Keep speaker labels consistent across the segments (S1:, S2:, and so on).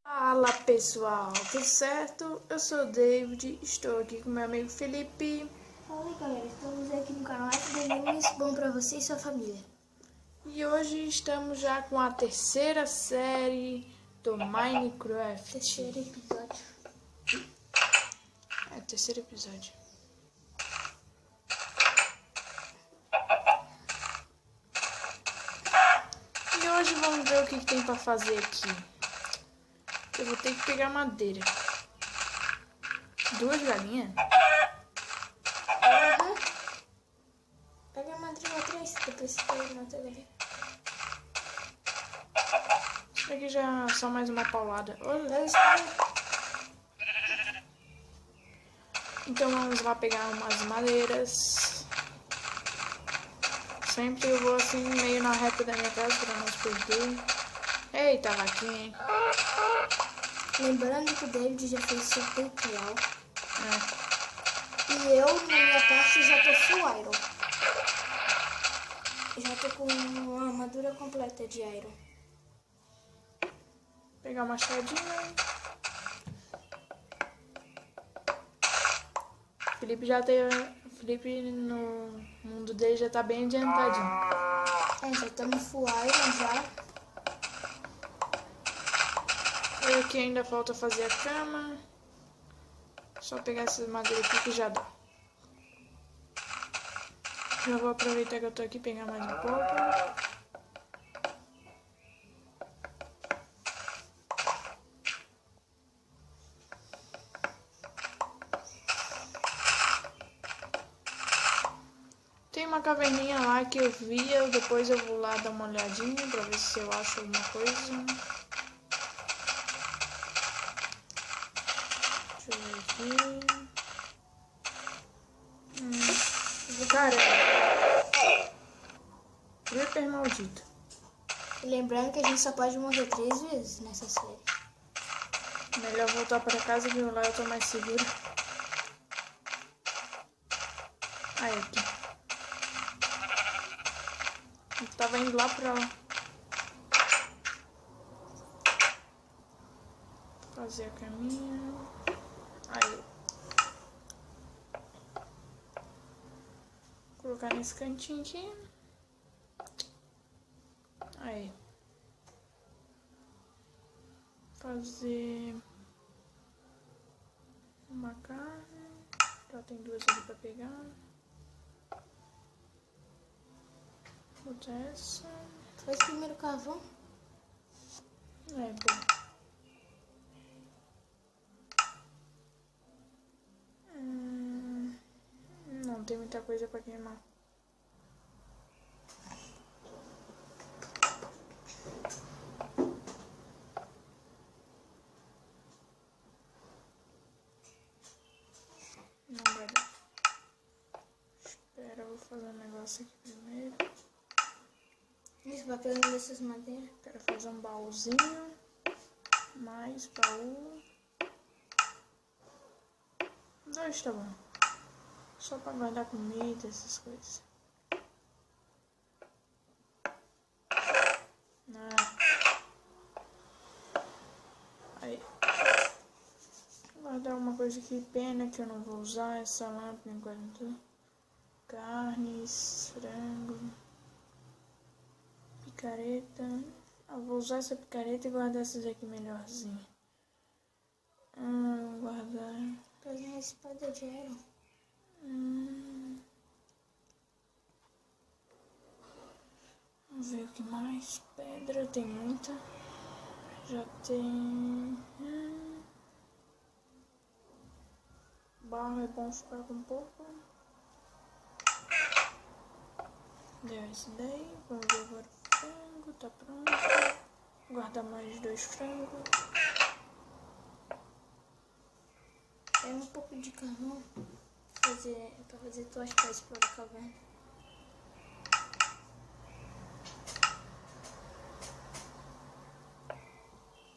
S1: Fala pessoal, tudo certo? Eu sou o David, estou aqui com meu amigo Felipe.
S2: Fala aí galera, estamos aqui no canal FD Games, bom pra você e sua família.
S1: E hoje estamos já com a terceira série do Minecraft.
S2: Terceiro episódio.
S1: É, terceiro episódio. E hoje vamos ver o que tem pra fazer aqui. Eu vou ter que pegar madeira. 2 galinhas?
S2: Uhum. Pega a madeira 3, depois você pega a madeira ali.
S1: Isso aqui já é só mais uma paulada. Então vamos lá pegar umas madeiras. Sempre eu vou assim meio na reta da minha casa pra não se perder. Eita, vaquinha, hein?
S2: Lembrando que o David já fez seu tutorial.
S1: É.
S2: E eu, na minha parte, já tô full iron. Já tô com uma armadura completa de iron.
S1: Pegar uma machadinha. Felipe já tem. Felipe no mundo dele já tá bem adiantadinho.
S2: É, já estamos full iron já.
S1: Eu aqui ainda falta fazer a cama. Só pegar essas madeiras aqui que já dá. Já vou aproveitar que eu tô aqui e pegar mais um pouco. Tem uma caverninha lá que eu via, depois eu vou lá dar uma olhadinha pra ver se eu acho alguma coisa. Deixa eu ver aqui. Cara, Creeper maldito.
S2: E lembrando que a gente só pode morrer 3 vezes nessa série.
S1: Melhor voltar pra casa que lá eu tô mais seguro. Aí, aqui. Eu tava indo lá pra lá. Fazer a caminha. Aí. Colocar nesse cantinho aqui. Aí. Fazer uma carne. Já tem 2 ali pra pegar. Botar essa.
S2: Faz primeiro carvão.
S1: É, bom. Não tem muita coisa pra queimar. Não vai dar. Espera, eu vou fazer um negócio aqui primeiro.
S2: Isso, vai pegando essas madeiras.
S1: Quero fazer um baúzinho. Mais baú. 2 tá bom. Só pra guardar comida, essas coisas. Aí. Vou guardar alguma coisa aqui. Pena que eu não vou usar essa lâmpada enquanto. Carnes, frango. Picareta. Vou usar essa picareta e guardar essas aqui melhorzinho. Vou guardar.
S2: Fazer uma espada de iron.
S1: Vamos ver o que mais. Pedra, tem muita. Já tem. Barro é bom ficar com pouco. Deu esse daí. Vamos ver agora o frango. Tá pronto. Vou guardar mais 2 frangos.
S2: É um pouco de carvão pra fazer tocha pra explorar a caverna.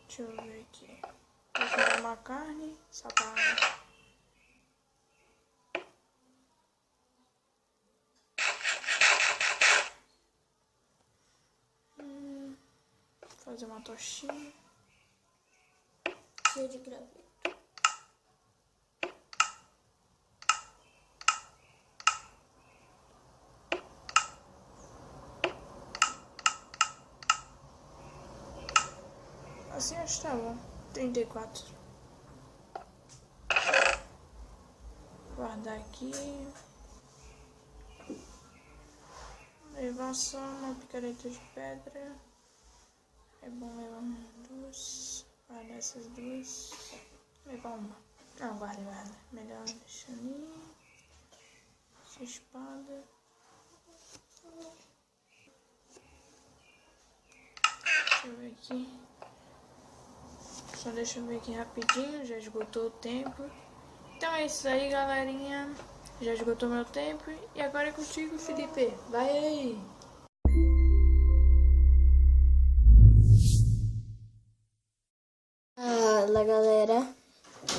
S1: Deixa eu ver aqui. Vou comer uma carne. Sapata. Fazer uma tochinha.
S2: Cheio de graveto.
S1: Assim acho que tá bom. 34. Guardar aqui. Levar só uma picareta de pedra. É bom levar duas. Guardar essas duas. Levar uma. Não, guarda. Melhor deixar ali. Essa espada. Deixa eu ver aqui. Só deixa eu ver aqui rapidinho. Já esgotou o tempo. Então é isso aí, galerinha. Já esgotou meu tempo. E agora é contigo, Felipe. Vai aí.
S2: Fala, galera.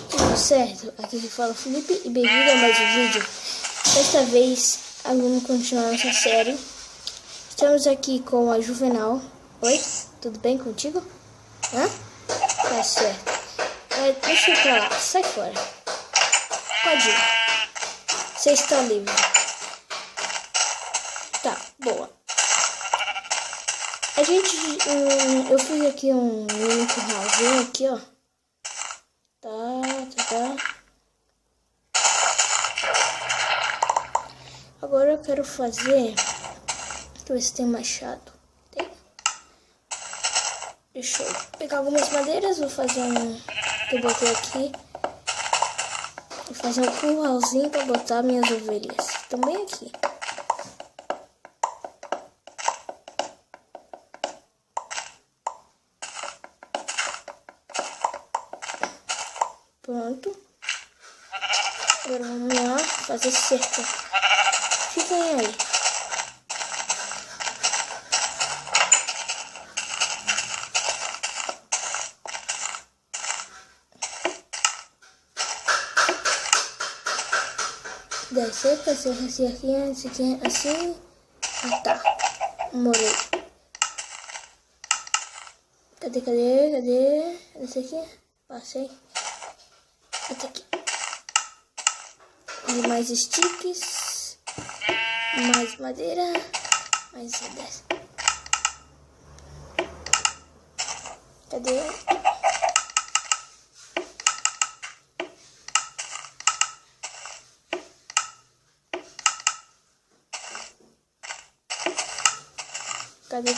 S2: Tudo certo? Aqui que fala o Felipe e bem-vindo a mais um vídeo. Desta vez, vamos continuar nossa série. Estamos aqui com a Juvenal. Oi? Tudo bem contigo? Hã? Tá certo. Deixa eu ir pra lá. Sai fora. Pode ir. Você está livre. Tá, boa. A gente... eu fiz aqui um curralzinho aqui, ó. Tá. Agora eu quero fazer... Deixa eu ver se tem machado. Tem? Deixa eu pegar algumas madeiras. Vou fazer um... que eu botei aqui. Vou fazer um curralzinho pra botar minhas ovelhas. Também aqui. Pronto. Agora vamos lá fazer cerca. Fiquem aí. Daí cerca, cerquinha, assim. Ah, tá. Morei. Cadê? Esse aqui? Passei. Até aqui. E mais sticks. Mais madeira. Mais 10. Cadê? Cadê?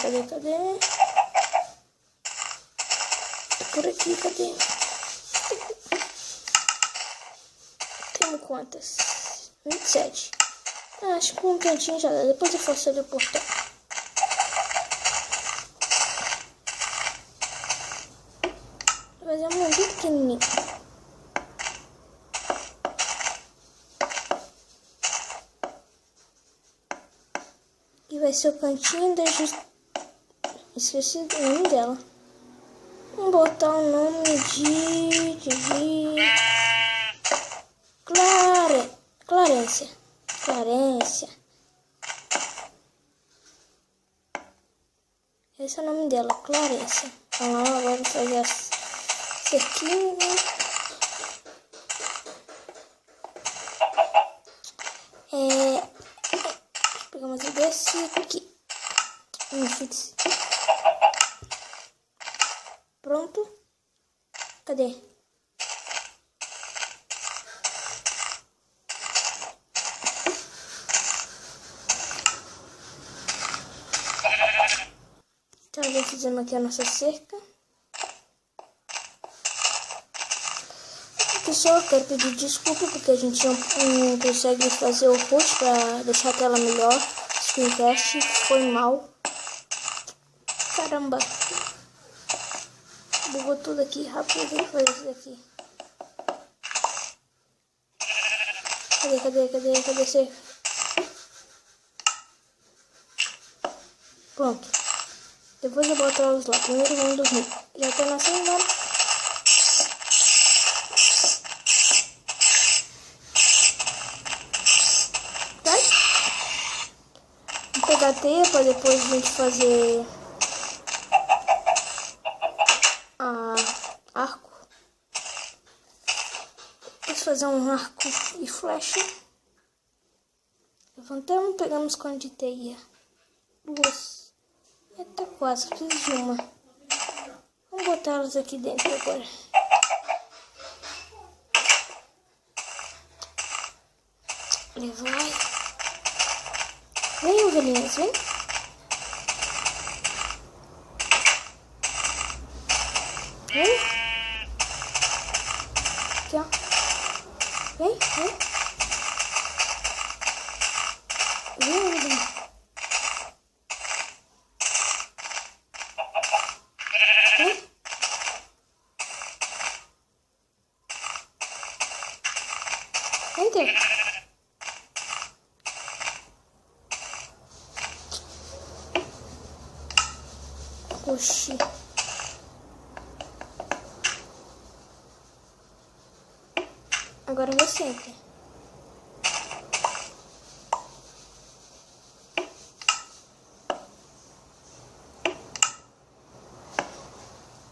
S2: Por aqui, cadê? Temos quantas? 27. Acho que um cantinho já dá. Depois eu faço teleportar. Vou fazer um bem pequenininho. E vai ser o cantinho da esqueci o nome dela. Vamos botar o nome de Clarência. Esse é o nome dela, Clarência. Vamos lá, agora fazer a cerquinha. Deixa eu pegar mais um desse aqui. Fixe. Pronto. Cadê? Então, já fizemos aqui a nossa cerca. Pessoal, quero pedir desculpa porque a gente não consegue fazer o post para deixar a tela melhor. Screencast foi mal. Caramba. Bugou tudo aqui rápido. Vou fazer isso daqui. Cadê você? Pronto. Depois eu boto elas lá. Primeiro vamos dormir. Já tá nascendo agora. Vai. Vou pegar a teia pra depois a gente fazer fazer um arco e flecha. Levantamos, pegamos cone de teia. 2. Até 4, preciso de uma. Vamos botar elas aqui dentro agora. Ele vai. Vem, ovelhinhas, vem. Vem. Aqui, ó. Vem, vem. Vem, ovelhinha. Vem. Entra. Oxi. Agora você entra.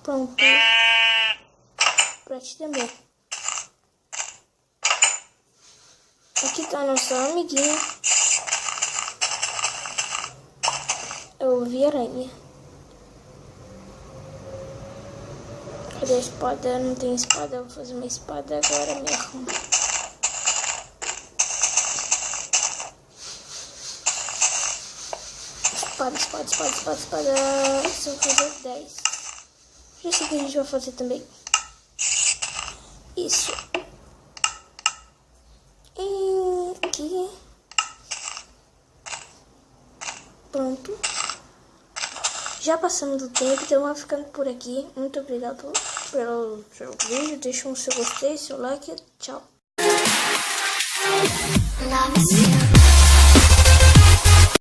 S2: Pronto. Pra ti também. Aqui tá a nossa amiguinha. Eu vi aranha. Cadê a espada? Não tem espada. Eu vou fazer uma espada agora mesmo. Espada. Isso, eu vou fazer 10. Já sei o que a gente vai fazer também. Isso. E aqui. Pronto. Já passamos do tempo, então vamos ficando por aqui. Muito obrigado pelo seu vídeo. Deixa um seu gostei, seu like. Tchau.